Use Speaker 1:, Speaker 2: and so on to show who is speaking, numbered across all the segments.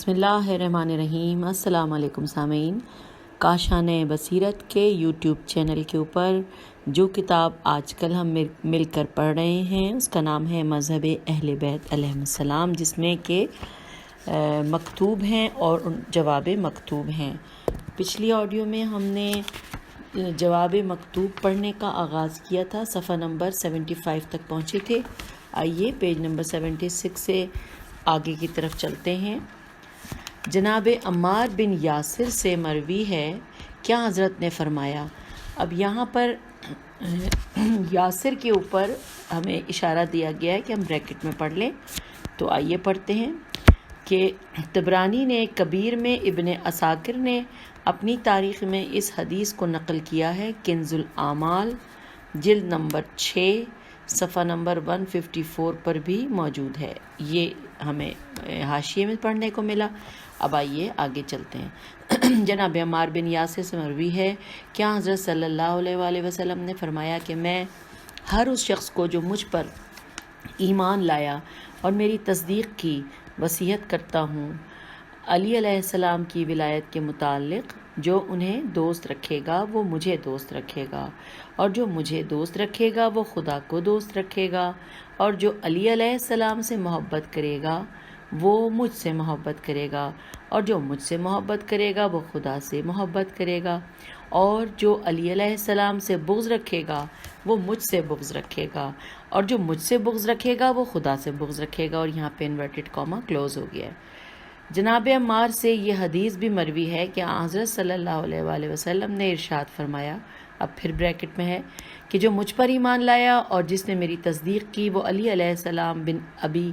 Speaker 1: بسم اللہ الرحمن الرحیم۔ السلام علیکم سامعین، کاشان بصیرت کے یوٹیوب چینل کے اوپر جو کتاب آج کل ہم مل کر پڑھ رہے ہیں اس کا نام ہے مذہب اہل بیت علیہم السلام، جس میں کہ مکتوب ہیں اور جواب مکتوب ہیں۔ پچھلی آڈیو میں ہم نے جواب مکتوب پڑھنے کا آغاز کیا تھا، صفحہ نمبر 75 تک پہنچے تھے۔ آئیے پیج نمبر 76 سے آگے کی طرف چلتے ہیں۔ جناب عمار بن یاسر سے مروی ہے، کیا حضرت نے فرمایا۔ اب یہاں پر یاسر کے اوپر ہمیں اشارہ دیا گیا ہے کہ ہم بریکٹ میں پڑھ لیں، تو آئیے پڑھتے ہیں کہ طبرانی نے کبیر میں، ابن عساکر نے اپنی تاریخ میں اس حدیث کو نقل کیا ہے۔ کنز الاعمال جلد نمبر 6 صفحہ نمبر 154 پر بھی موجود ہے۔ یہ ہمیں حاشیے میں پڑھنے کو ملا۔ اب آئیے آگے چلتے ہیں۔ جناب عمار بن یاسر سے مروی ہے، کیا حضرت صلی اللہ علیہ وآلہ وسلم نے فرمایا کہ میں ہر اس شخص کو جو مجھ پر ایمان لایا اور میری تصدیق کی وصیت کرتا ہوں علی علیہ السلام کی ولایت کے متعلق، جو انہیں دوست رکھے گا وہ مجھے دوست رکھے گا، اور جو مجھے دوست رکھے گا وہ خدا کو دوست رکھے گا، اور جو علی علیہ السلام سے محبت کرے گا وہ مجھ سے محبت کرے گا، اور جو مجھ سے محبت کرے گا وہ خدا سے محبت کرے گا، اور جو علی علیہ السلام سے بغض رکھے گا وہ مجھ سے بغض رکھے گا، اور جو مجھ سے بغض رکھے گا وہ خدا سے بغض رکھے گا۔ اور یہاں پہ انورٹڈ کاما کلوز ہو گیا ہے۔ جناب عمار سے یہ حدیث بھی مروی ہے کہ حضرت صلی اللہ علیہ وآلہ وسلم نے ارشاد فرمایا، اب پھر بریکٹ میں ہے، کہ جو مجھ پر ایمان لایا اور جس نے میری تصدیق کی وہ علی علیہ السلام بن ابی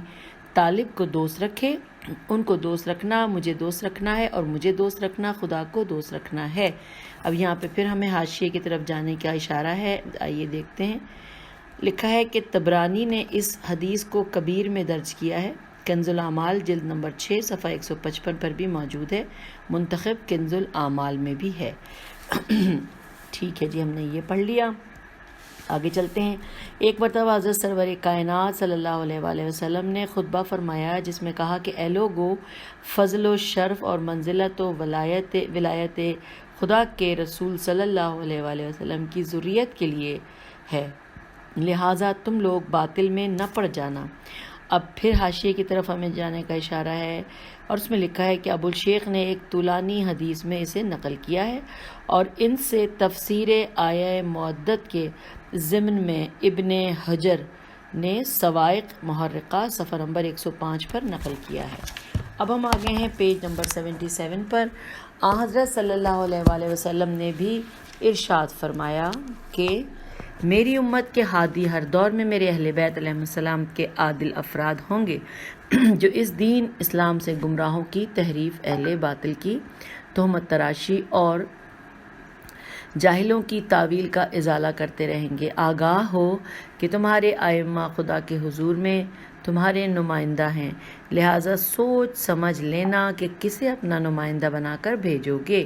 Speaker 1: طالب کو دوست رکھے۔ ان کو دوست رکھنا مجھے دوست رکھنا ہے، اور مجھے دوست رکھنا خدا کو دوست رکھنا ہے۔ اب یہاں پہ پھر ہمیں حاشیے کی طرف جانے کا اشارہ ہے، آئیے دیکھتے ہیں۔ لکھا ہے کہ طبرانی نے اس حدیث کو کبیر میں درج کیا ہے۔ کنز الاعمال جلد نمبر 6 صفحہ 155 پر بھی موجود ہے، منتخب کنز الاعمال میں بھی ہے۔ ٹھیک ہے جی، ہم نے یہ پڑھ لیا، آگے چلتے ہیں۔ ایک مرتبہ حضرت سرور کائنات صلی اللہ علیہ وآلہ وسلم نے خطبہ فرمایا جس میں کہا کہ اے لوگو، فضل و شرف اور منزلت و ولایت خدا کے رسول صلی اللہ علیہ وآلہ وسلم کی ذریت کے لیے ہے، لہٰذا تم لوگ باطل میں نہ پڑ جانا۔ اب پھر حاشیے کی طرف ہمیں جانے کا اشارہ ہے، اور اس میں لکھا ہے کہ ابو الشیخ نے ایک طولانی حدیث میں اسے نقل کیا ہے، اور ان سے تفسیر آیہ مودت کے ضمن میں ابن حجر نے سوائق محرقہ صفحہ نمبر 105 پر نقل کیا ہے۔ اب ہم آگے ہیں پیج نمبر 77 پر۔ حضرت صلی اللہ علیہ وآلہ وسلم نے بھی ارشاد فرمایا کہ میری امت کے ہادی ہر دور میں میرے اہل بیت علیہ السلام کے عادل افراد ہوں گے، جو اس دین اسلام سے گمراہوں کی تحریف، اہل باطل کی تہمت تراشی اور جاہلوں کی تعویل کا ازالہ کرتے رہیں گے۔ آگاہ ہو کہ تمہارے ائمہ خدا کے حضور میں تمہارے نمائندہ ہیں، لہٰذا سوچ سمجھ لینا کہ کسے اپنا نمائندہ بنا کر بھیجو گے۔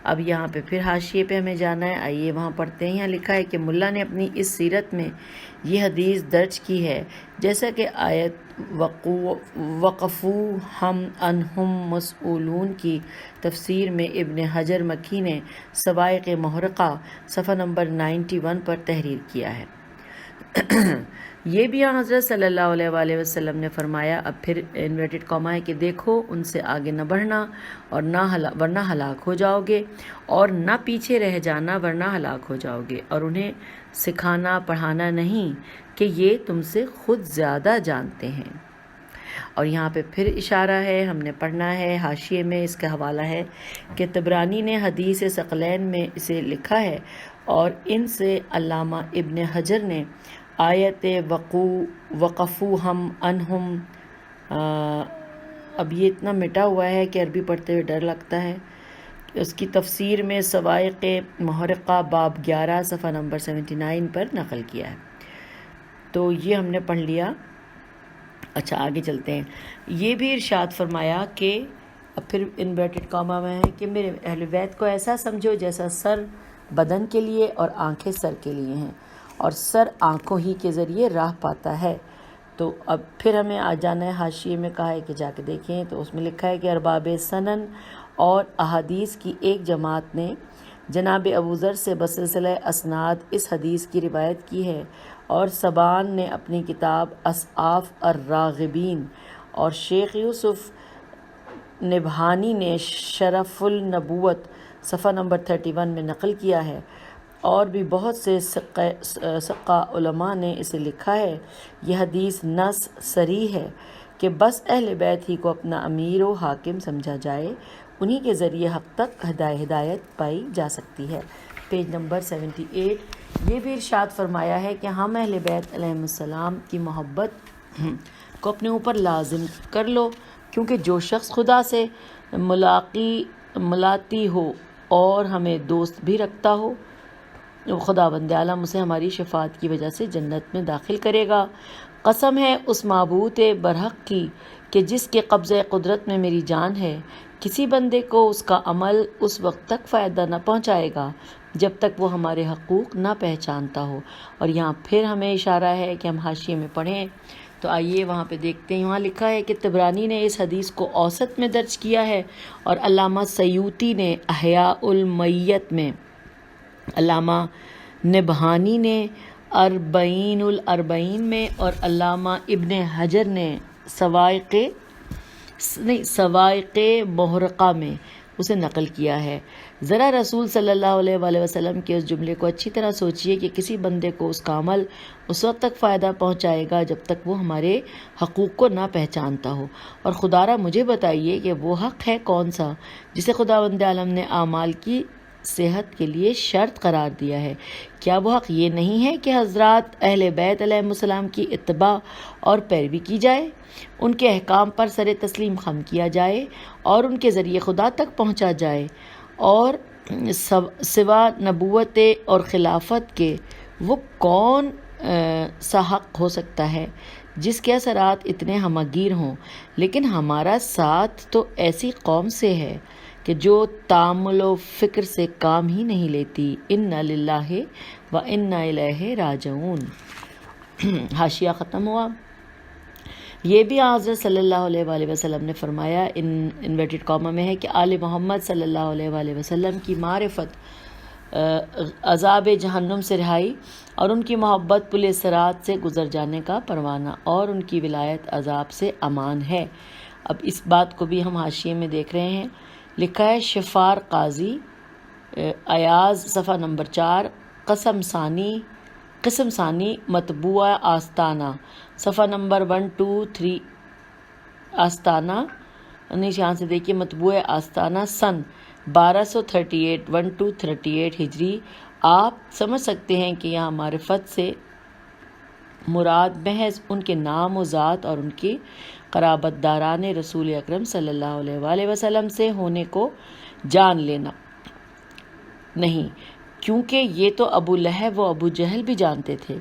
Speaker 1: اب یہاں پہ پھر حاشیے پہ ہمیں جانا ہے، آئیے وہاں پڑھتے ہیں۔ یہاں لکھا ہے کہ ملا نے اپنی اس سیرت میں یہ حدیث درج کی ہے، جیسا کہ آیت وقفوا ہم انہم مسئولون کی تفسیر میں ابن حجر مکی نے سوائق محرقہ صفحہ نمبر 91 پر تحریر کیا ہے۔ یہ بھی حضرت صلی اللہ علیہ وآلہ وسلم نے فرمایا، اب پھر انورٹڈ کاما ہے، کہ دیکھو ان سے آگے نہ بڑھنا اور ورنہ ہلاک ہو جاؤ گے، اور نہ پیچھے رہ جانا ورنہ ہلاک ہو جاؤ گے، اور انہیں سکھانا پڑھانا نہیں کہ یہ تم سے خود زیادہ جانتے ہیں۔ اور یہاں پہ پھر اشارہ ہے، ہم نے پڑھنا ہے، حاشیے میں اس کا حوالہ ہے کہ طبرانی نے حدیث ثقلین میں اسے لکھا ہے، اور ان سے علامہ ابن حجر نے آیت وقفوا ہم انہم، اب یہ اتنا مٹا ہوا ہے کہ عربی پڑھتے ہوئے ڈر لگتا ہے، اس کی تفسیر میں سوائق محرقہ باب 11 صفحہ نمبر 79 پر نقل کیا ہے۔ تو یہ ہم نے پڑھ لیا۔ اچھا آگے چلتے ہیں۔ یہ بھی ارشاد فرمایا کہ اب پھر انورٹڈ کاما میں ہے کہ میرے اہل بیت کو ایسا سمجھو جیسا سر بدن کے لیے اور آنکھیں سر کے لیے ہیں، اور سر آنکھوں ہی کے ذریعے راہ پاتا ہے، تو اب پھر ہمیں آ جانا ہے حاشیے میں، کہا ہے کہ جا کے دیکھیں، تو اس میں لکھا ہے کہ ارباب سنن اور احادیث کی ایک جماعت نے جناب ابو ذر سے بسلسلہ اسناد اس حدیث کی روایت کی ہے، اور سبان نے اپنی کتاب اصعاف الراغبین اور شیخ یوسف نبہانی نے شرف النبوت صفحہ نمبر 31 میں نقل کیا ہے، اور بھی بہت سے ثقہ علماء نے اسے لکھا ہے۔ یہ حدیث نص صریح ہے کہ بس اہل بیت ہی کو اپنا امیر و حاکم سمجھا جائے، انہی کے ذریعے حق تک ہدایت پائی جا سکتی ہے۔ Page number 78۔ یہ بھی ارشاد فرمایا ہے کہ ہم اہل بیت علیہم السلام کی محبت کو اپنے اوپر لازم کر لو، کیونکہ جو شخص خدا سے ملاتی ہو اور ہمیں دوست بھی رکھتا ہو، خداوند عالم اسے ہماری شفاعت کی وجہ سے جنت میں داخل کرے گا۔ قسم ہے اس معبود برحق کی کہ جس کے قبضہ قدرت میں میری جان ہے، کسی بندے کو اس کا عمل اس وقت تک فائدہ نہ پہنچائے گا جب تک وہ ہمارے حقوق نہ پہچانتا ہو۔ اور یہاں پھر ہمیں اشارہ ہے کہ ہم حاشیے میں پڑھیں، تو آئیے وہاں پہ دیکھتے ہیں۔ وہاں لکھا ہے کہ طبرانی نے اس حدیث کو اوسط میں درج کیا ہے، اور علامہ سیوطی نے احیاء المیت میں، علامہ نبہانی نے اربعین الاربعین میں، اور علامہ ابن حجر نے سوائق محرقہ میں اسے نقل کیا ہے۔ ذرا رسول صلی اللہ علیہ وآلہ وسلم کے اس جملے کو اچھی طرح سوچئے کہ کسی بندے کو اس کا عمل اس وقت تک فائدہ پہنچائے گا جب تک وہ ہمارے حقوق کو نہ پہچانتا ہو، اور خدا را مجھے بتائیے کہ وہ حق ہے کون سا جسے خداوند عالم نے اعمال کی صحت کے لیے شرط قرار دیا ہے؟ کیا وہ حق یہ نہیں ہے کہ حضرات اہل بیت علیہ السلام کی اتباع اور پیروی کی جائے، ان کے احکام پر سر تسلیم خم کیا جائے، اور ان کے ذریعے خدا تک پہنچا جائے، اور سوا نبوت اور خلافت کے وہ کون سا حق ہو سکتا ہے جس کے اثرات اتنے ہمگیر ہوں؟ لیکن ہمارا ساتھ تو ایسی قوم سے ہے کہ جو تأمل و فکر سے کام ہی نہیں لیتی۔ انا للہ و انا الیہ راجعون۔ حاشیہ ختم ہوا۔ یہ بھی حضرت صلی اللہ علیہ وآلہ وسلم نے فرمایا، انورٹڈ کامہ میں ہے، کہ آل محمد صلی اللہ علیہ وآلہ وسلم کی معرفت عذاب جہنم سے رہائی، اور ان کی محبت پل صراط سے گزر جانے کا پروانہ، اور ان کی ولایت عذاب سے امان ہے۔ اب اس بات کو بھی ہم حاشیے میں دیکھ رہے ہیں۔ لکھا ہے شفار قاضی ایاز صفحہ نمبر 4، قسم ثانی مطبوع آستانہ صفحہ نمبر 123، آستانہ یہاں سے دیکھیے، مطبوع آستانہ سن 1238 ہجری۔ آپ سمجھ سکتے ہیں کہ یہاں معرفت سے مراد محض ان کے نام و ذات اور ان کی قرابت داران رسول اکرم صلی اللہ علیہ وآلہ وسلم سے ہونے کو جان لینا نہیں، کیونکہ یہ تو ابو لہب و ابو جہل بھی جانتے تھے،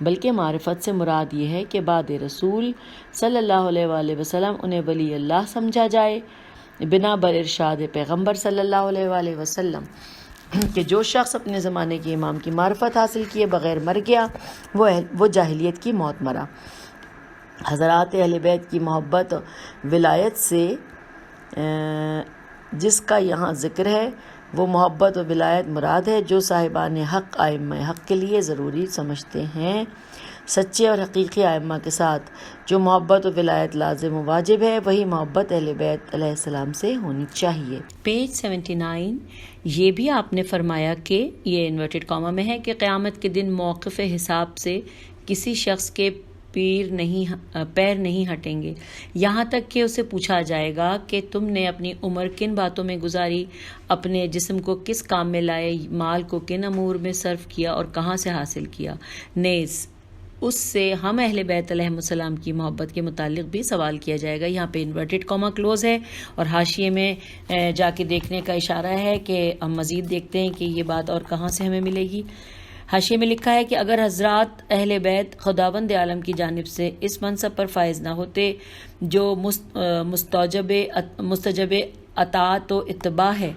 Speaker 1: بلکہ معرفت سے مراد یہ ہے کہ بعد رسول صلی اللہ علیہ وآلہ وسلم انہیں ولی اللہ سمجھا جائے، بنا بر ارشاد پیغمبر صلی اللہ علیہ وآلہ وسلم کہ جو شخص اپنے زمانے کے امام کی معرفت حاصل کیے بغیر مر گیا وہ جاہلیت کی موت مرا۔ حضرات اہل بیت کی محبت ولایت سے جس کا یہاں ذکر ہے، وہ محبت و ولایت مراد ہے جو صاحبان حق ائمہ حق کے لیے ضروری سمجھتے ہیں۔ سچے اور حقیقی ائمہ کے ساتھ جو محبت و ولایت لازم و واجب ہے، وہی محبت اہل بیت علیہ السلام سے ہونی چاہیے۔
Speaker 2: پیج 79۔ یہ بھی آپ نے فرمایا کہ یہ انورٹڈ کامہ میں ہے کہ قیامت کے دن موقف حساب سے کسی شخص کے پیر نہیں ہٹیں گے، یہاں تک کہ اسے پوچھا جائے گا کہ تم نے اپنی عمر کن باتوں میں گزاری، اپنے جسم کو کس کام میں لائے، مال کو کن امور میں صرف کیا اور کہاں سے حاصل کیا۔ نیز اس سے ہم اہل بیت علیہ السلام کی محبت کے متعلق بھی سوال کیا جائے گا۔ یہاں پہ انورٹڈ کامہ کلوز ہے، اور حاشیے میں جا کے دیکھنے کا اشارہ ہے کہ ہم مزید دیکھتے ہیں کہ یہ بات اور کہاں سے ہمیں ملے گی۔ حاشیے میں لکھا ہے کہ اگر حضرات اہل بیت خداوند عالم کی جانب سے اس منصب پر فائز نہ ہوتے جو مستجب اطاعت و اتباع ہے،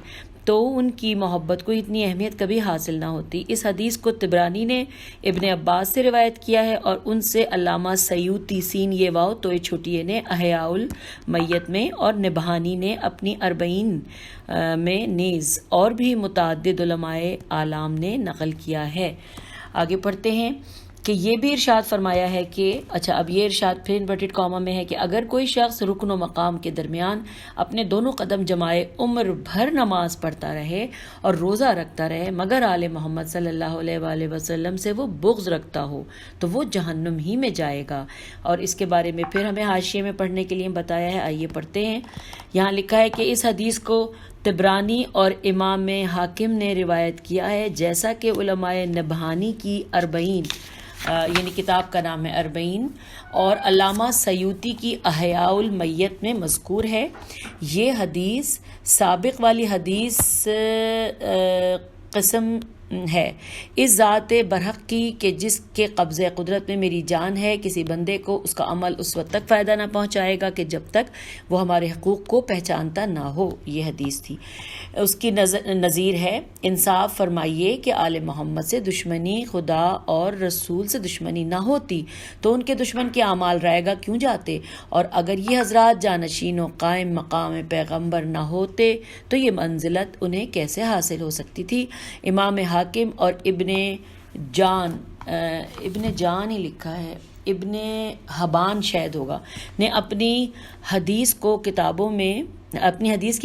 Speaker 2: تو ان کی محبت کو اتنی اہمیت کبھی حاصل نہ ہوتی۔ اس حدیث کو طبرانی نے ابن عباس سے روایت کیا ہے اور ان سے علامہ سیوطی سین یہ واو تو چھٹیے نے احیاء المیت میں اور نبہانی نے اپنی اربعین میں نیز اور بھی متعدد علماء اعلام نے نقل کیا ہے۔ آگے پڑھتے ہیں کہ یہ بھی ارشاد فرمایا ہے کہ اب یہ ارشاد پھر انورٹڈ کاما میں ہے کہ اگر کوئی شخص رکن و مقام کے درمیان اپنے دونوں قدم جمائے عمر بھر نماز پڑھتا رہے اور روزہ رکھتا رہے مگر آل محمد صلی اللہ علیہ وآلہ وسلم سے وہ بغض رکھتا ہو تو وہ جہنم ہی میں جائے گا۔ اور اس کے بارے میں پھر ہمیں حاشیے میں پڑھنے کے لیے بتایا ہے، آئیے پڑھتے ہیں۔ یہاں لکھا ہے کہ اس حدیث کو طبرانی اور امام حاکم نے روایت کیا ہے، جیسا کہ علماء نبہانی کی اربعین یعنی کتاب کا نام ہے اربعین اور علامہ سیوطی کی احیاء المیت میں مذکور ہے۔ یہ حدیث سابق والی حدیث قسم ہے اس ذات برحق کی کہ جس کے قبضہ قدرت میں میری جان ہے، کسی بندے کو اس کا عمل اس وقت تک فائدہ نہ پہنچائے گا کہ جب تک وہ ہمارے حقوق کو پہچانتا نہ ہو۔ یہ حدیث تھی۔ اس کی نظیر ہے، انصاف فرمائیے کہ آل محمد سے دشمنی خدا اور رسول سے دشمنی نہ ہوتی تو ان کے دشمن کے اعمال رائے گا کیوں جاتے، اور اگر یہ حضرات جانشین و قائم مقام پیغمبر نہ ہوتے تو یہ منزلت انہیں کیسے حاصل ہو سکتی تھی۔ امام حاکم اور ابن جان ہی لکھا ہے، ابن حبان شاید ہوگا، نے اپنی حدیث کی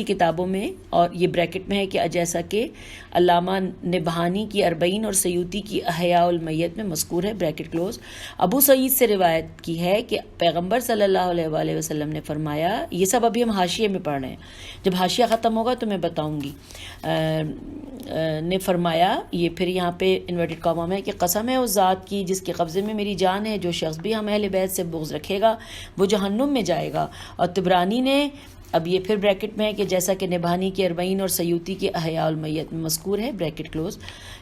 Speaker 2: کتابوں میں اور یہ بریکٹ میں ہے کہ جیسا کہ علامہ نبہانی کی اربعین اور سیوطی کی احیاء المیت میں مذکور ہے، بریکٹ کلوز۔ ابو سعید سے روایت کی ہے کہ پیغمبر صلی اللہ علیہ وآلہ وسلم نے فرمایا، یہ سب ابھی ہم حاشیے میں پڑھ رہے ہیں، جب حاشیہ ختم ہوگا تو میں بتاؤں گی، نے فرمایا، یہ پھر یہاں پہ انورٹڈ کاما میں ہے کہ قسم ہے اس ذات کی جس کے قبضے میں میری جان ہے، جو شخص بھی ہم اہل بیت سے بغض رکھے گا وہ جہنم میں جائے گا۔ اور طبرانی نے اب یہ پھر بریکٹ میں ہے کہ جیسا کہ نبہانی کی اربعین اور سیوطی کی احیاء المیت میں مذکور ہے، بریکٹ کلوز،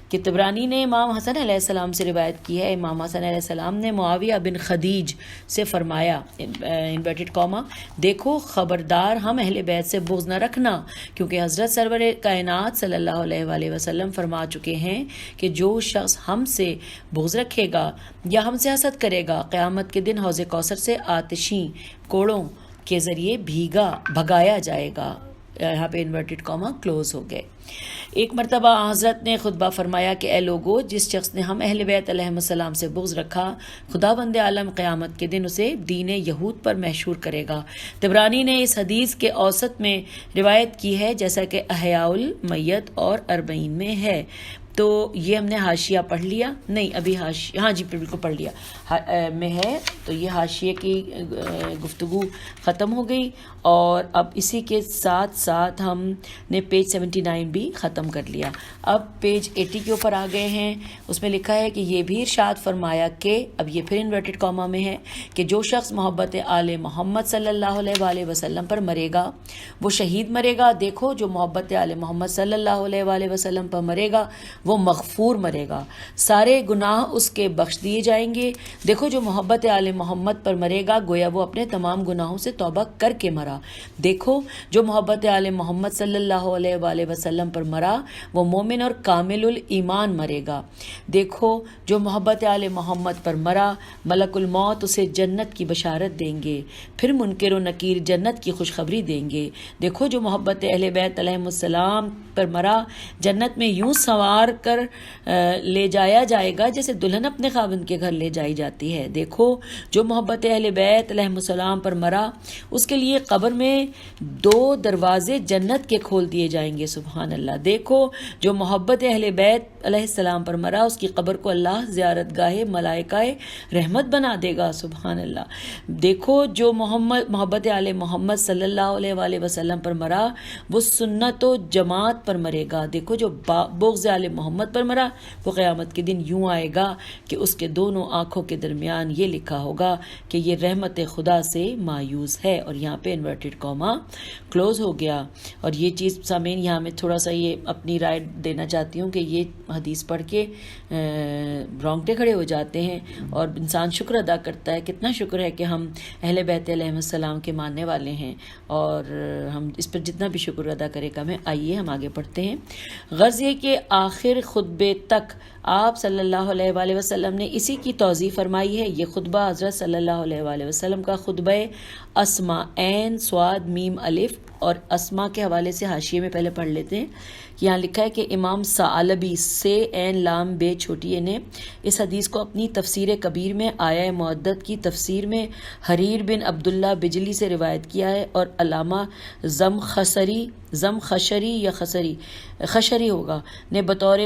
Speaker 2: کہ طبرانی نے امام حسن علیہ السلام سے روایت کی ہے، امام حسن علیہ السلام نے معاویہ بن خدیج سے فرمایا، انورٹڈ کاما، دیکھو خبردار ہم اہل بیت سے بغض نہ رکھنا، کیونکہ حضرت سرور کائنات صلی اللہ علیہ وآلہ وسلم فرما چکے ہیں کہ جو شخص ہم سے بغض رکھے گا یا ہم سے حسد کرے گا قیامت کے دن حوض کوثر سے آتشیں کوڑوں کے ذریعے بھگایا جائے گا۔ یہاں پہ انورٹڈ کاما کلوز ہو گئے۔ ایک مرتبہ حضرت نے خطبہ فرمایا کہ اے لوگو، جس شخص نے ہم اہل بیت علیہ السلام سے بغض رکھا خدا بند عالم قیامت کے دن اسے دین یہود پر محشور کرے گا۔ طبرانی نے اس حدیث کے اوسط میں روایت کی ہے، جیسا کہ احیاء المیت اور اربعین میں ہے۔ تو یہ ہم نے حاشیہ پڑھ لیا، نہیں ابھی حاشیہ، ہاں جی بالکل پڑھ لیا میں ہے، تو یہ حاشیے کی گفتگو ختم ہو گئی، اور اب اسی کے ساتھ ساتھ ہم نے پیج 79 بھی ختم کر لیا۔ اب پیج 80 کے اوپر آ گئے ہیں، اس میں لکھا ہے کہ یہ بھی ارشاد فرمایا کہ، اب یہ پھر انورٹڈ کاما میں ہے، کہ جو شخص محبت آل محمد صلی اللہ علیہ وآلہ وسلم پر مرے گا وہ شہید مرے گا۔ دیکھو جو محبت آل محمد صلی اللہ علیہ وآلہ وسلم پر مرے گا وہ مغفور مرے گا، سارے گناہ اس کے بخش دیے جائیں گے۔ دیکھو جو محبت آل محمد پر مرے گا گویا وہ اپنے تمام گناہوں سے توبہ کر کے مرا۔ دیکھو جو محبت آل محمد صلی اللہ علیہ وآلہ وسلم پر مرا وہ مومن اور کامل الایمان مرے گا۔ دیکھو جو محبت آل محمد پر مرا ملک الموت اسے جنت کی بشارت دیں گے، پھر منکر و نکیر جنت کی خوشخبری دیں گے۔ دیکھو جو محبت اہل بیت علیہ السلام پر مرا جنت میں یوں سوار کر لے جایا جائے گا جیسے دلہن اپنے خاوند کے گھر لے جائی جاتی ہے۔ دیکھو جو محبت اہل بیت علیہ السلام پر مرا اس کے لیے قبر میں 2 دروازے جنت کے کھول دیے جائیں گے، سبحان اللہ۔ دیکھو جو محبت اہل بیت علیہ السلام پر مرا اس کی قبر کو اللہ زیارت گاہ ملائکہ رحمت بنا دے گا، سبحان اللہ۔ دیکھو جو محبت آل محمد صلی اللہ علیہ وآلہ وسلم پر مرا وہ سنت و جماعت پر مرے گا۔ دیکھو جو بغض آل محمد محمد پر مرا وہ قیامت کے دن یوں آئے گا کہ اس کے دونوں آنکھوں کے درمیان یہ لکھا ہوگا کہ یہ رحمت خدا سے مایوس ہے، اور یہاں پہ انورٹڈ کاما کلوز ہو گیا۔ اور یہ چیز سامعین یہاں میں تھوڑا سا یہ اپنی رائے دینا چاہتی ہوں کہ یہ حدیث پڑھ کے رونگٹے کھڑے ہو جاتے ہیں، اور انسان شکر ادا کرتا ہے، کتنا شکر ہے کہ ہم اہل بیت علیہ السلام کے ماننے والے ہیں، اور ہم اس پر جتنا بھی شکر ادا کرے کم ہے۔ آئیے ہم آگے پڑھتے ہیں۔ غرض یہ کہ آخر خطبے تک آپ صلی اللہ علیہ وآلہ وسلم نے اسی کی توضیح فرمائی ہے۔ یہ خطبہ حضرت صلی اللہ علیہ وآلہ وسلم کا خطبہ اسما، عین صاد میم الف، اور اسما کے حوالے سے حاشیے میں پہلے پڑھ لیتے ہیں۔ یہاں لکھا ہے کہ امام ثعلبی سے عین لام بے چھوٹی نے اس حدیث کو اپنی تفسیر کبیر میں آیہ معدت کی تفسیر میں حریر بن عبداللہ بجلی سے روایت کیا ہے، اور علامہ خشری ہوگا نے بطور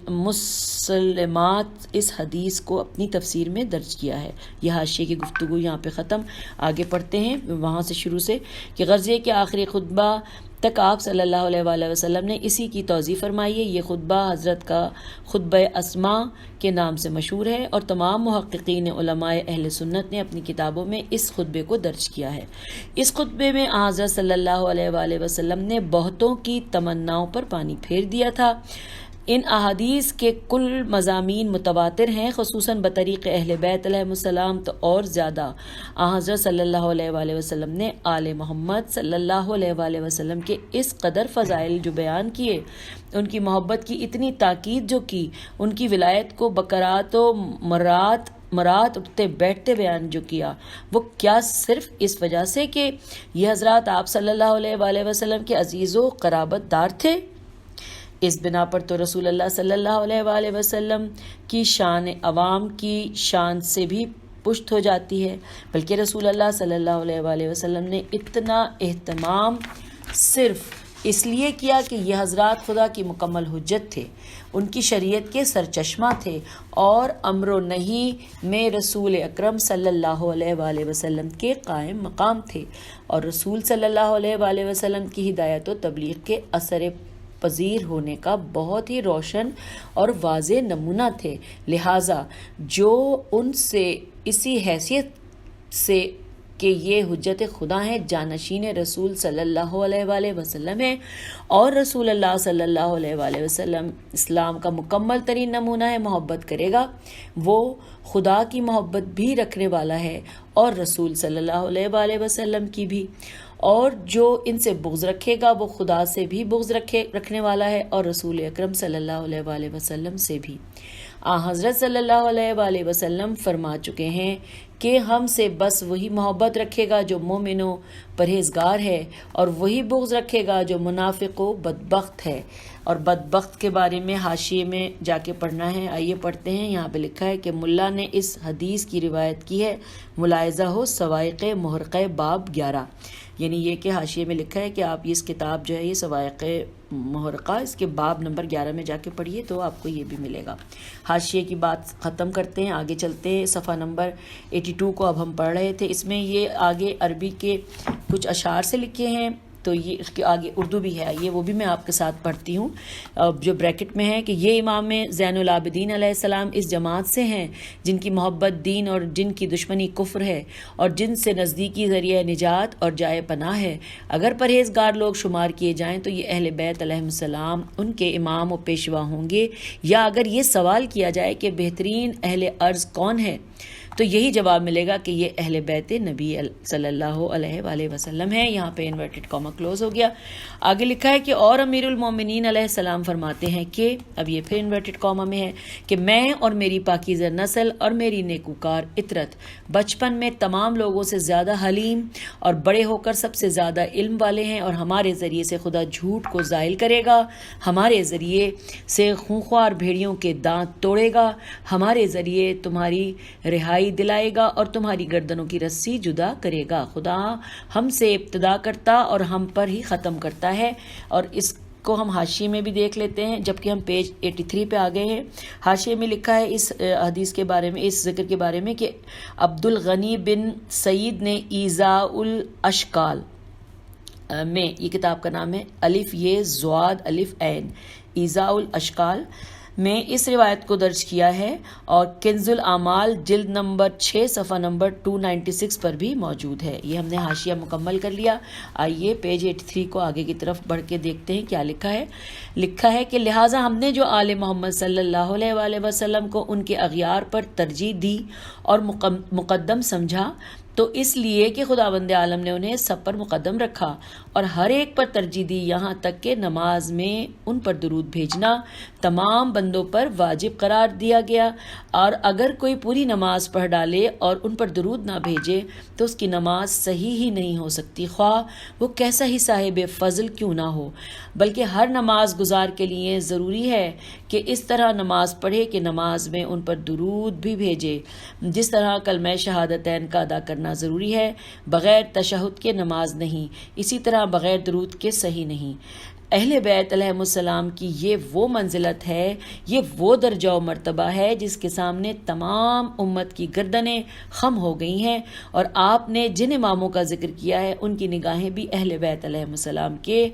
Speaker 2: مسلمات اس حدیث کو اپنی تفسیر میں درج کیا ہے۔ یہ حاشیے کی گفتگو یہاں پہ ختم۔ آگے پڑھتے ہیں وہاں سے شروع سے کہ غرض یہ کہ آخری خطبہ تک آپ صلی اللہ علیہ وآلہ وسلم نے اسی کی توضیح فرمائی ہے۔ یہ خطبہ حضرت کا خطبہ اسما کے نام سے مشہور ہے، اور تمام محققین علماء اہل سنت نے اپنی کتابوں میں اس خطبے کو درج کیا ہے۔ اس خطبے میں حضرت صلی اللہ علیہ وآلہ وسلم نے بہتوں کی تمناؤں پر پانی پھیر دیا تھا۔ ان احادیث کے کل مضامین متواتر ہیں، خصوصاً بطریق اہل بیت علیہ السلام، تو اور زیادہ حضرت صلی اللہ علیہ وآلہ وسلم نے آل محمد صلی اللہ علیہ وآلہ وسلم کے اس قدر فضائل جو بیان کیے، ان کی محبت کی اتنی تاکید جو کی، ان کی ولایت کو بکرات و مرات اٹھتے بیٹھتے بیان جو کیا، وہ کیا صرف اس وجہ سے کہ یہ حضرات آپ صلی اللہ علیہ وآلہ وسلم کے عزیز و قرابت دار تھے؟ اس بنا پر تو رسول اللہ صلی اللہ علیہ وآلہ وسلم کی شان عوام کی شان سے بھی پشت ہو جاتی ہے، بلکہ رسول اللہ صلی اللہ علیہ وآلہ وسلم نے اتنا اہتمام صرف اس لیے کیا کہ یہ حضرات خدا کی مکمل حجت تھے، ان کی شریعت کے سرچشمہ تھے، اور امر و نہی میں رسول اکرم صلی اللہ علیہ وآلہ وسلم کے قائم مقام تھے، اور رسول صلی اللہ علیہ وآلہ وسلم کی ہدایت و تبلیغ کے اثر پذیر ہونے کا بہت ہی روشن اور واضح نمونہ تھے۔ لہٰذا جو ان سے اسی حیثیت سے کہ یہ حجت خدا ہیں، جانشین رسول صلی اللہ علیہ وآلہ وسلم ہیں، اور رسول اللہ صلی اللہ علیہ وآلہ وسلم اسلام کا مکمل ترین نمونہ ہے، محبت کرے گا، وہ خدا کی محبت بھی رکھنے والا ہے، اور رسول صلی اللہ علیہ وآلہ وسلم کی بھی، اور جو ان سے بغض رکھے گا وہ خدا سے بھی بغض رکھنے والا ہے، اور رسول اکرم صلی اللہ علیہ وآلہ وسلم سے بھی۔ حضرت صلی اللہ علیہ وآلہ وسلم فرما چکے ہیں کہ ہم سے بس وہی محبت رکھے گا جو مومن و پرہیزگار ہے، اور وہی بغض رکھے گا جو منافق و بدبخت ہے۔ اور بدبخت کے بارے میں حاشیے میں جا کے پڑھنا ہے، آئیے پڑھتے ہیں۔ یہاں پہ لکھا ہے کہ ملا نے اس حدیث کی روایت کی ہے، ملاحظہ ہو سوائق محرقہ باب 11، یعنی یہ کہ حاشیے میں لکھا ہے کہ آپ اس کتاب جو ہے یہ سوائق محرقہ اس کے باب نمبر 11 میں جا کے پڑھیے تو آپ کو یہ بھی ملے گا۔ حاشیے کی بات ختم کرتے ہیں، آگے چلتے ہیں۔ صفحہ نمبر 82 کو اب ہم پڑھ رہے تھے، اس میں یہ آگے عربی کے کچھ اشعار سے لکھے ہیں، تو یہ اس کے آگے اردو بھی ہے، یہ وہ بھی میں آپ کے ساتھ پڑھتی ہوں جو بریکٹ میں ہے کہ یہ امام زین العابدین علیہ السلام اس جماعت سے ہیں جن کی محبت دین اور جن کی دشمنی کفر ہے، اور جن سے نزدیکی ذریعہ نجات اور جائے پناہ ہے۔ اگر پرہیزگار لوگ شمار کیے جائیں تو یہ اہل بیت علیہ السلام ان کے امام و پیشوا ہوں گے، یا اگر یہ سوال کیا جائے کہ بہترین اہل ارض کون ہے تو یہی جواب ملے گا کہ یہ اہل بیت نبی صلی اللہ علیہ وآلہ وسلم ہے۔ یہاں پہ انورٹڈ کاما کلوز ہو گیا۔ آگے لکھا ہے کہ اور امیر المومنین علیہ السلام فرماتے ہیں کہ اب یہ پھر انورٹڈ کاما میں ہے کہ میں اور میری پاکیزہ نسل اور میری نیکوکار اطرت بچپن میں تمام لوگوں سے زیادہ حلیم اور بڑے ہو کر سب سے زیادہ علم والے ہیں، اور ہمارے ذریعے سے خدا جھوٹ کو زائل کرے گا، ہمارے ذریعے سے خونخوار بھیڑیوں کے دانت توڑے گا، ہمارے ذریعے تمہاری رہائی دلائے گا اور تمہاری گردنوں کی رسی جدا کرے گا۔ خدا ہم سے ابتدا کرتا اور ہم پر ہی ختم کرتا ہے۔ اور اس کو ہم حاشیے میں بھی دیکھ لیتے ہیں، جبکہ ہم پیج 83 پہ آ گئے ہیں۔ حاشیے میں لکھا ہے اس حدیث کے بارے میں، اس ذکر کے بارے میں کہ عبد الغنی بن سعید نے ایذاء الاشکال میں، یہ کتاب کا نام ہے، الف یہ زواد الف عین، ایذاء الاشکال میں اس روایت کو درج کیا ہے اور کنز الاعمال جلد نمبر 6 صفحہ نمبر 296 پر بھی موجود ہے۔ یہ ہم نے حاشیہ مکمل کر لیا۔ آئیے پیج 83 کو آگے کی طرف بڑھ کے دیکھتے ہیں کیا لکھا ہے۔ لکھا ہے کہ لہٰذا ہم نے جو آل محمد صلی اللہ علیہ وآلہ وسلم کو ان کے اغیار پر ترجیح دی اور مقدم سمجھا تو اس لیے کہ خداوند عالم نے انہیں سب پر مقدم رکھا اور ہر ایک پر ترجیح دی، یہاں تک کہ نماز میں ان پر درود بھیجنا تمام بندوں پر واجب قرار دیا گیا، اور اگر کوئی پوری نماز پڑھ ڈالے اور ان پر درود نہ بھیجے تو اس کی نماز صحیح ہی نہیں ہو سکتی، خواہ وہ کیسا ہی صاحب فضل کیوں نہ ہو۔ بلکہ ہر نماز گزار کے لیے ضروری ہے کہ اس طرح نماز پڑھے کہ نماز میں ان پر درود بھی بھیجے، جس طرح کلمہ شہادتین کا ادا کرنا ضروری ہے، بغیر تشہد کے نماز نہیں، اسی طرح بغیر درود کے صحیح نہیں۔ اہل بیت علیہم السلام کی یہ وہ منزلت ہے، یہ وہ درجہ و مرتبہ ہے جس کے سامنے تمام امت کی گردنیں خم ہو گئی ہیں، اور آپ نے جن اماموں کا ذکر کیا ہے ان کی نگاہیں بھی اہل بیت علیہم السلام کے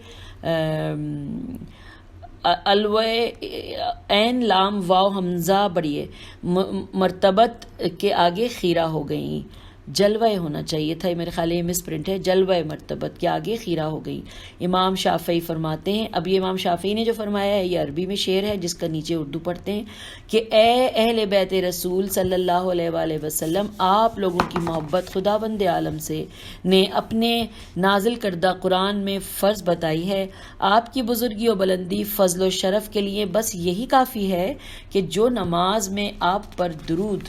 Speaker 2: عین لام واو حمزہ بڑھیے مرتبت کے آگے خیرہ ہو گئیں۔ جلوہ ہونا چاہیے تھا، میرے خیال یہ مس پرنٹ ہے، جلوہ مرتبت کے آگے خیرہ ہو گئی۔ امام شافعی فرماتے ہیں، اب یہ امام شافعی نے جو فرمایا ہے یہ عربی میں شعر ہے جس کا نیچے اردو پڑھتے ہیں کہ اے اہل بیت رسول صلی اللہ علیہ وآلہ وسلم، آپ لوگوں کی محبت خداوند عالم سے نے اپنے نازل کردہ قرآن میں فرض بتائی ہے۔ آپ کی بزرگی و بلندی، فضل و شرف کے لیے بس یہی کافی ہے کہ جو نماز میں آپ پر درود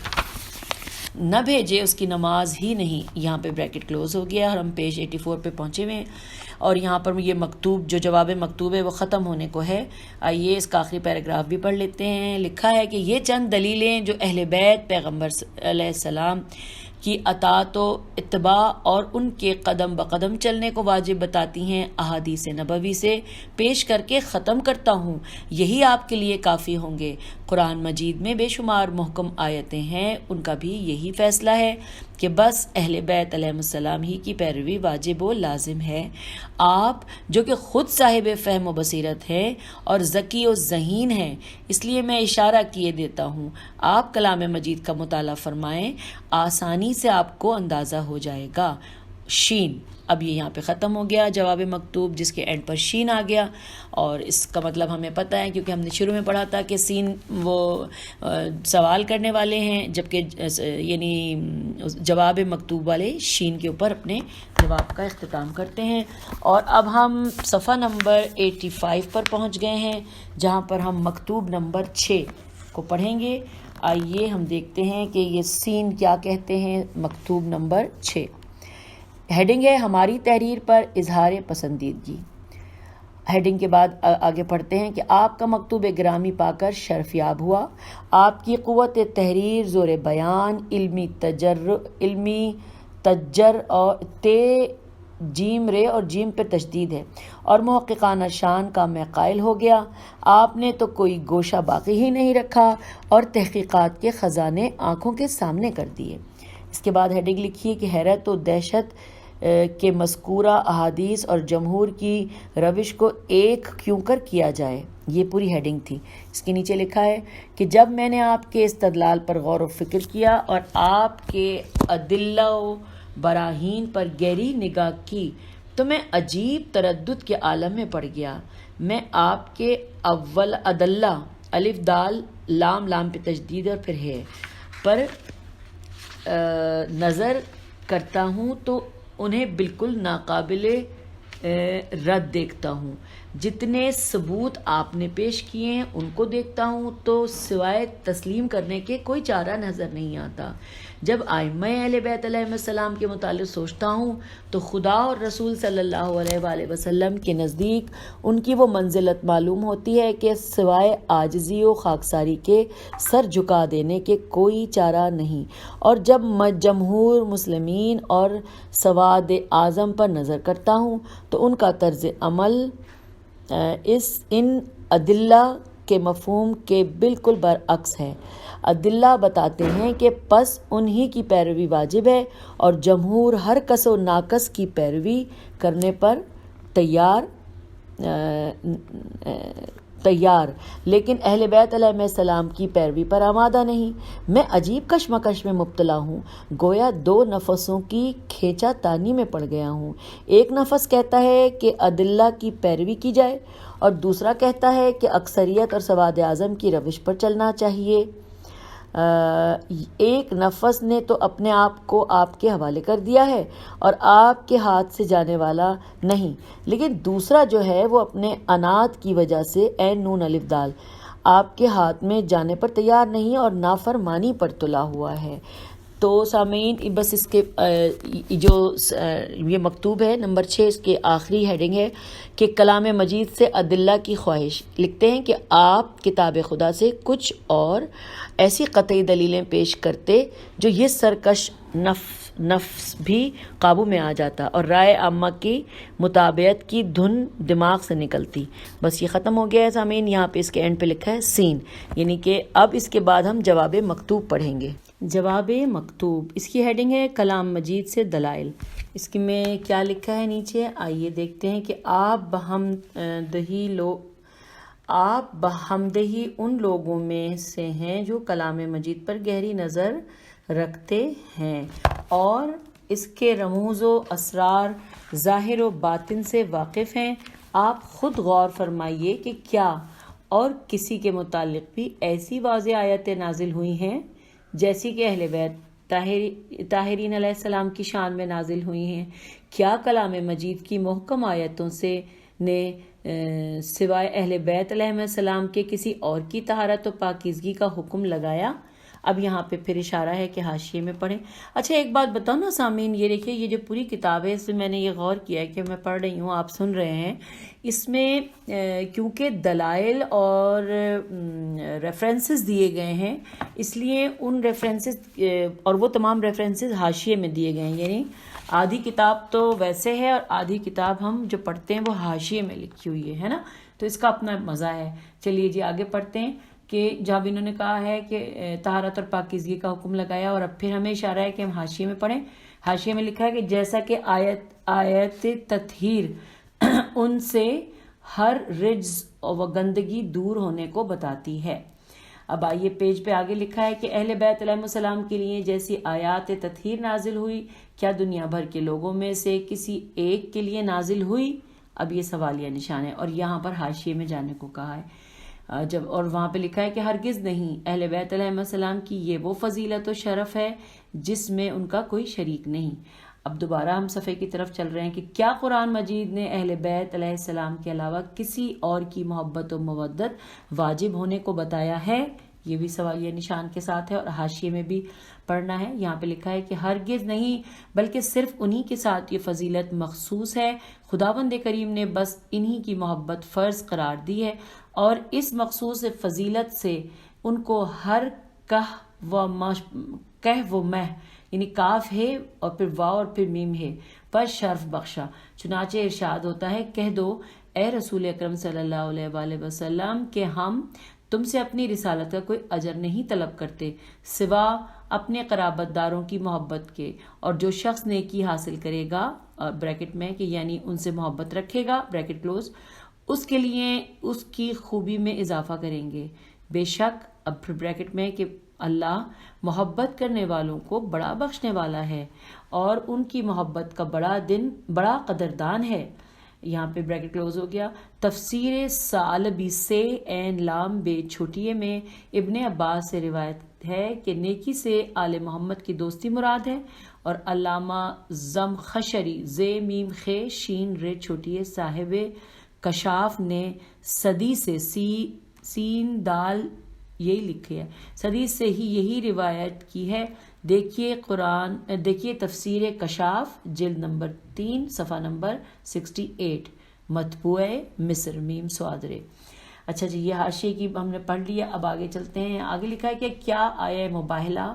Speaker 2: نہ بھیجے اس کی نماز ہی نہیں۔ یہاں پہ بریکٹ کلوز ہو گیا اور ہم پیج 84 پہ پہنچے ہوئے ہیں، اور یہاں پر یہ مکتوب جو جواب مکتوب ہے وہ ختم ہونے کو ہے۔ آئیے اس کا آخری پیراگراف بھی پڑھ لیتے ہیں۔ لکھا ہے کہ یہ چند دلیلیں جو اہل بیت پیغمبر علیہ السلام کی اطاعت و اتباع اور ان کے قدم بقدم چلنے کو واجب بتاتی ہیں، احادیث نبوی سے پیش کر کے ختم کرتا ہوں، یہی آپ کے لیے کافی ہوں گے۔ قرآن مجید میں بے شمار محکم آیتیں ہیں، ان کا بھی یہی فیصلہ ہے کہ بس اہل بیت علیہ السلام ہی کی پیروی واجب و لازم ہے۔ آپ جو کہ خود صاحب فہم و بصیرت ہے اور ذکی و ذہین ہیں، اس لیے میں اشارہ کیے دیتا ہوں، آپ کلام مجید کا مطالعہ فرمائیں، آسانی سے آپ کو اندازہ ہو جائے گا۔ شین، اب یہ یہاں پہ ختم ہو گیا جواب مکتوب جس کے اینڈ پر شین آ گیا، اور اس کا مطلب ہمیں پتہ ہے کیونکہ ہم نے شروع میں پڑھا تھا کہ سین وہ سوال کرنے والے ہیں، جبکہ یعنی جواب مکتوب والے شین کے اوپر اپنے جواب کا اختتام کرتے ہیں۔ اور اب ہم صفحہ نمبر 85 پر پہنچ گئے ہیں جہاں پر ہم مکتوب نمبر 6 کو پڑھیں گے۔ آئیے ہم دیکھتے ہیں کہ یہ سین کیا کہتے ہیں۔ مکتوب نمبر 6 ہیڈنگ ہے ہماری تحریر پر اظہار پسندیدگی۔ ہیڈنگ کے بعد آگے پڑھتے ہیں کہ آپ کا مکتوب گرامی پا کر شرف یاب ہوا، آپ کی قوت تحریر، زور بیان، علمی تجر اور جیم رے اور جیم پہ تشدید ہے، اور محققانہ شان کا میں قائل ہو گیا۔ آپ نے تو کوئی گوشہ باقی ہی نہیں رکھا اور تحقیقات کے خزانے آنکھوں کے سامنے کر دیے۔ اس کے بعد ہیڈنگ لکھی کہ حیرت و دہشت کے مذکورہ احادیث اور جمہور کی روش کو ایک کیوں کر کیا جائے، یہ پوری ہیڈنگ تھی۔ اس کے نیچے لکھا ہے کہ جب میں نے آپ کے استدلال پر غور و فکر کیا اور آپ کے ادلہ و براہین پر گہری نگاہ کی تو میں عجیب تردد کے عالم میں پڑ گیا۔ میں آپ کے اول ادلہ الف دال لام لام پہ تشدید اور پھر ہے پر نظر کرتا ہوں تو انہیں بالکل ناقابل رد دیکھتا ہوں۔ جتنے ثبوت آپ نے پیش کیے ہیں ان کو دیکھتا ہوں تو سوائے تسلیم کرنے کے کوئی چارہ نظر نہیں آتا۔ جب ائمہ اہل بیت علیہ السلام کے متعلق سوچتا ہوں تو خدا اور رسول صلی اللہ علیہ وآلہ وسلم کے نزدیک ان کی وہ منزلت معلوم ہوتی ہے کہ سوائے عاجزی و خاکساری کے سر جھکا دینے کے کوئی چارہ نہیں۔ اور جب جمہور مسلمین اور سواد اعظم پر نظر کرتا ہوں تو ان کا طرز عمل ان ادلہ کے مفہوم کے بالکل برعکس ہے۔ ادلہ بتاتے ہیں کہ پس انہی کی پیروی واجب ہے، اور جمہور ہر کس و ناقص کی پیروی کرنے پر تیار
Speaker 1: تیار لیکن اہل بیت علیہ السلام کی پیروی پر آمادہ نہیں۔ میں عجیب کشمکش میں مبتلا ہوں، گویا دو نفسوں کی کھینچا تانی میں پڑ گیا ہوں۔ ایک نفس کہتا ہے کہ ادلہ کی پیروی کی جائے اور دوسرا کہتا ہے کہ اکثریت اور سواد اعظم کی روش پر چلنا چاہیے۔ ایک نفس نے تو اپنے آپ کو آپ کے حوالے کر دیا ہے اور آپ کے ہاتھ سے جانے والا نہیں، لیکن دوسرا جو ہے وہ اپنے عناد کی وجہ سے عین نون الف دال آپ کے ہاتھ میں جانے پر تیار نہیں اور نافرمانی پر تلا ہوا ہے۔ تو سامعین بس اس کے جو یہ مکتوب ہے نمبر 6، اس کے آخری ہیڈنگ ہے کہ کلام مجید سے ادلہ کی خواہش۔ لکھتے ہیں کہ آپ کتاب خدا سے کچھ اور ایسی قطعی دلیلیں پیش کرتے جو یہ سرکش نفس بھی قابو میں آ جاتا اور رائے عامہ کی مطابعت کی دھن دماغ سے نکلتی۔ بس یہ ختم ہو گیا ہے سامعین، یہاں پہ اس کے اینڈ پہ لکھا ہے سین، یعنی کہ اب اس کے بعد ہم جواب مکتوب پڑھیں گے۔
Speaker 2: جواب مکتوب، اس کی ہیڈنگ ہے کلام مجید سے دلائل۔ اس کی میں کیا لکھا ہے نیچے، آئیے دیکھتے ہیں کہ آپ بہمدہی ان لوگوں میں سے ہیں جو کلام مجید پر گہری نظر رکھتے ہیں اور اس کے رموز و اسرار ظاہر و باطن سے واقف ہیں۔ آپ خود غور فرمائیے کہ کیا اور کسی کے متعلق بھی ایسی واضح آیتیں نازل ہوئی ہیں جیسی کہ اہل بیت طاہرین علیہ السلام کی شان میں نازل ہوئی ہیں؟ کیا کلام مجید کی محکم آیتوں سے نے سوائے اہل بیت علیہ السلام کے کسی اور کی طہارت و پاکیزگی کا حکم لگایا؟ اب یہاں پہ پھر اشارہ ہے کہ حاشیے میں پڑھیں۔ اچھا ایک بات بتاؤ نا سامعین، یہ دیکھیں یہ جو پوری کتاب ہے اس میں نے یہ غور کیا ہے کہ میں پڑھ رہی ہوں، آپ سن رہے ہیں، اس میں کیونکہ دلائل اور ریفرنسز دیے گئے ہیں، اس لیے ان ریفرنسز اور وہ تمام ریفرنسز حاشیے میں دیے گئے ہیں، یعنی آدھی کتاب تو ویسے ہے اور آدھی کتاب ہم جو پڑھتے ہیں وہ حاشیے میں لکھی ہوئی ہے نا، تو اس کا اپنا مزہ ہے۔ چلیے جی آگے پڑھتے ہیں کہ جب انہوں نے کہا ہے کہ طہارت اور پاکیزگی کا حکم لگایا اور اب پھر ہمیں اشارہ ہے کہ ہم حاشیے میں پڑھیں۔ حاشیے میں لکھا ہے کہ جیسا کہ آیت تطہیر ان سے ہر رجز و گندگی دور ہونے کو بتاتی ہے۔ اب آئیے پیج پہ آگے لکھا ہے کہ اہل بیت علیہ السلام کے لیے جیسی آیات تطہیر نازل ہوئی، کیا دنیا بھر کے لوگوں میں سے کسی ایک کے لیے نازل ہوئی؟ اب یہ سوالیہ نشان ہے اور یہاں پر حاشیے میں جانے کو کہا ہے اور وہاں پہ لکھا ہے کہ ہرگز نہیں، اہل بیت علیہ السلام کی یہ وہ فضیلت و شرف ہے جس میں ان کا کوئی شریک نہیں۔ اب دوبارہ ہم صفحے کی طرف چل رہے ہیں کہ کیا قرآن مجید نے اہل بیت علیہ السلام کے علاوہ کسی اور کی محبت و مودت واجب ہونے کو بتایا ہے؟ یہ بھی سوالیہ نشان کے ساتھ ہے اور حاشیے میں بھی پڑھنا ہے۔ یہاں پہ لکھا ہے کہ ہرگز نہیں بلکہ صرف انہی کے ساتھ یہ فضیلت مخصوص ہے، خداوند کریم نے بس انہی کی محبت فرض قرار دی ہے اور اس مخصوص فضیلت سے ان کو ہر کہ و مہ یعنی کاف ہے اور پھر واو اور پھر میم ہے پر شرف بخشا۔ چنانچہ ارشاد ہوتا ہے، کہہ دو اے رسول اکرم صلی اللہ علیہ وآلہ وسلم کہ ہم تم سے اپنی رسالت کا کوئی اجر نہیں طلب کرتے سوا اپنے قرابت داروں کی محبت کے، اور جو شخص نیکی حاصل کرے گا بریکٹ میں کہ یعنی ان سے محبت رکھے گا بریکٹ کلوز، اس کے لیے اس کی خوبی میں اضافہ کریں گے۔ بے شک اب پھر بریکٹ میں کہ اللہ محبت کرنے والوں کو بڑا بخشنے والا ہے اور ان کی محبت کا بڑا قدردان ہے۔ یہاں پہ بریکٹ کلوز ہو گیا۔ تفسیر ثعلبی سے عین لام بے چھوٹیے میں ابن عباس سے روایت ہے کہ نیکی سے آل محمد کی دوستی مراد ہے، اور علامہ زمخشری زے میم خے شین رے چھوٹیے صاحب کشاف نے صدی سے سین دال یہی لکھی ہے، صدی سے ہی یہی روایت کی ہے۔ دیکھیے تفسیر کشاف جلد نمبر 3 صفحہ نمبر 68 مطبوع مصر میم سوادرے۔ اچھا جی یہ حاشیے کی ہم نے پڑھ لیا، اب آگے چلتے ہیں۔ آگے لکھا ہے کہ کیا آیہ مباہلہ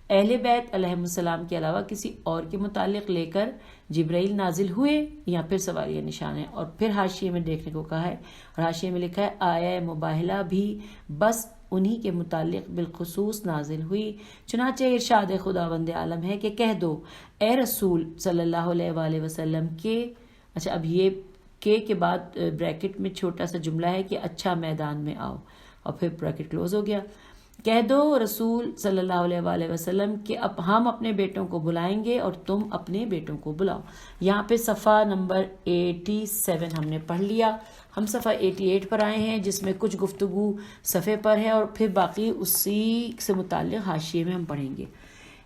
Speaker 2: اہل بیت علیہ السلام کے علاوہ کسی اور کے متعلق لے کر جبرائیل نازل ہوئے؟ یا پھر سوالیہ نشان ہے اور پھر حاشیے میں دیکھنے کو کہا ہے اور حاشیے میں لکھا ہے آیہ مباہلہ بھی بس انہی کے متعلق بالخصوص نازل ہوئی۔ چنانچہ ارشاد خداوند عالم ہے کہ کہہ دو اے رسول صلی اللہ علیہ وآلہ وسلم کے، اچھا اب یہ کے بعد بریکٹ میں چھوٹا سا جملہ ہے کہ اچھا میدان میں آؤ، اور پھر بریکٹ کلوز ہو گیا. کہہ دو رسول صلی اللہ علیہ وآلہ وسلم کہ اب ہم اپنے بیٹوں کو بلائیں گے اور تم اپنے بیٹوں کو بلاؤ. یہاں پہ صفحہ نمبر 87 ہم نے پڑھ لیا. ہم صفحہ 88 پر آئے ہیں جس میں کچھ گفتگو صفحے پر ہے اور پھر باقی اسی سے متعلق حاشیے میں ہم پڑھیں گے.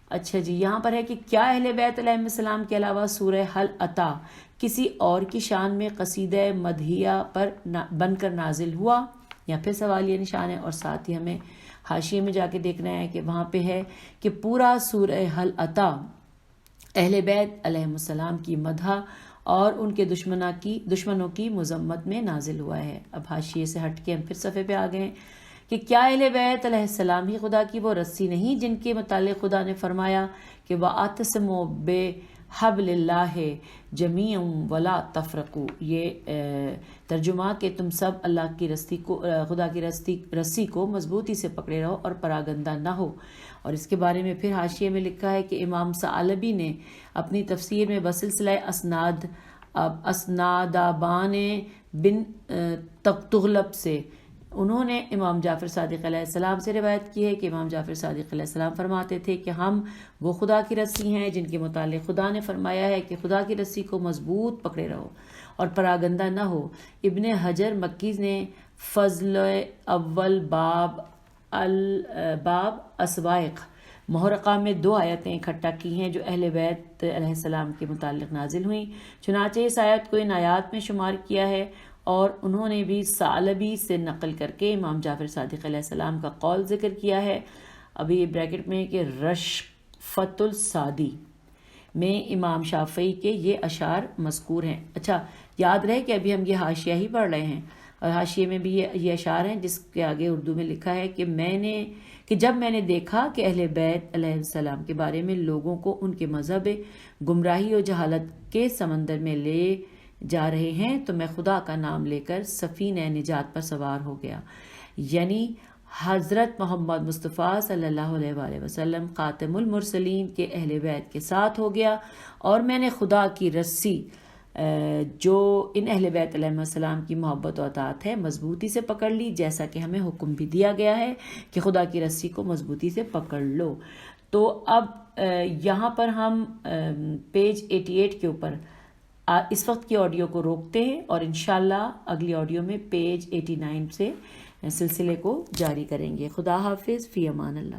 Speaker 2: اچھا جی، یہاں پر ہے کہ کیا اہل بیت علیہ السلام کے علاوہ سورہ حل عطا کسی اور کی شان میں قصیدہ مدحیہ پر بن کر نازل ہوا؟ یا پھر سوالیہ نشان ہے. اور ساتھ ہی ہمیں حاشیے میں جا کے دیکھنا ہے کہ وہاں پہ ہے کہ پورا سورہ حل عطا اہل بیت علیہ السلام کی مدح اور ان کے دشمنوں کی مذمت میں نازل ہوا ہے. اب حاشیے سے ہٹ کے ہم پھر صفحے پہ آ گئے کہ کیا اہل بیت علیہ السلام ہی خدا کی وہ رسی نہیں جن کے متعلق خدا نے فرمایا کہ وَاعْتَصِمُوا بِحَبْلِ اللَّهِ جَمِيعًا وَلَا تَفْرَقُوا. یہ ترجمہ کہ تم سب اللہ کی رسی کو، خدا کی رسی کو مضبوطی سے پکڑے رہو اور پراگندہ نہ ہو. اور اس کے بارے میں پھر حاشیے میں لکھا ہے کہ امام ثعلبی نے اپنی تفسیر میں بسلسلہ اسنادابان بن تغلب سے انہوں نے امام جعفر صادق علیہ السلام سے روایت کی ہے کہ امام جعفر صادق علیہ السلام فرماتے تھے کہ ہم وہ خدا کی رسی ہیں جن کے متعلق خدا نے فرمایا ہے کہ خدا کی رسی کو مضبوط پکڑے رہو اور پراگندہ نہ ہو. ابن حجر مکی نے فضل اول باب اسوائق محرقہ میں 2 آیتیں اکٹھا کی ہیں جو اہل بیت علیہ السلام کے متعلق نازل ہوئیں. چنانچہ اس آیت کو ان آیات میں شمار کیا ہے اور انہوں نے بھی ثعلبی سے نقل کر کے امام جعفر صادق علیہ السلام کا قول ذکر کیا ہے. ابھی بریکٹ میں کہ رشفت السادی میں امام شافعی کے یہ اشعار مذکور ہیں. اچھا یاد رہے کہ ابھی ہم یہ حاشیہ ہی پڑھ رہے ہیں اور حاشیے میں بھی یہ اشعار ہیں جس کے آگے اردو میں لکھا ہے کہ جب میں نے دیکھا کہ اہل بیت علیہ السلام کے بارے میں لوگوں کو ان کے مذہب گمراہی اور جہالت کے سمندر میں لے جا رہے ہیں تو میں خدا کا نام لے کر سفینہ نجات پر سوار ہو گیا. یعنی حضرت محمد مصطفیٰ صلی اللہ علیہ وآلہ وسلم خاتم المرسلین کے اہل بیت کے ساتھ ہو گیا اور میں نے خدا کی رسی جو ان اہل بیت علیہ السلام کی محبت و اطاعت ہے مضبوطی سے پکڑ لی، جیسا کہ ہمیں حکم بھی دیا گیا ہے کہ خدا کی رسی کو مضبوطی سے پکڑ لو. تو اب یہاں پر ہم پیج 88 کے اوپر اس وقت کی آڈیو کو روکتے ہیں اور انشاءاللہ اگلی آڈیو میں پیج 89 سے سلسلے کو جاری کریں گے. خدا حافظ، فی امان اللہ.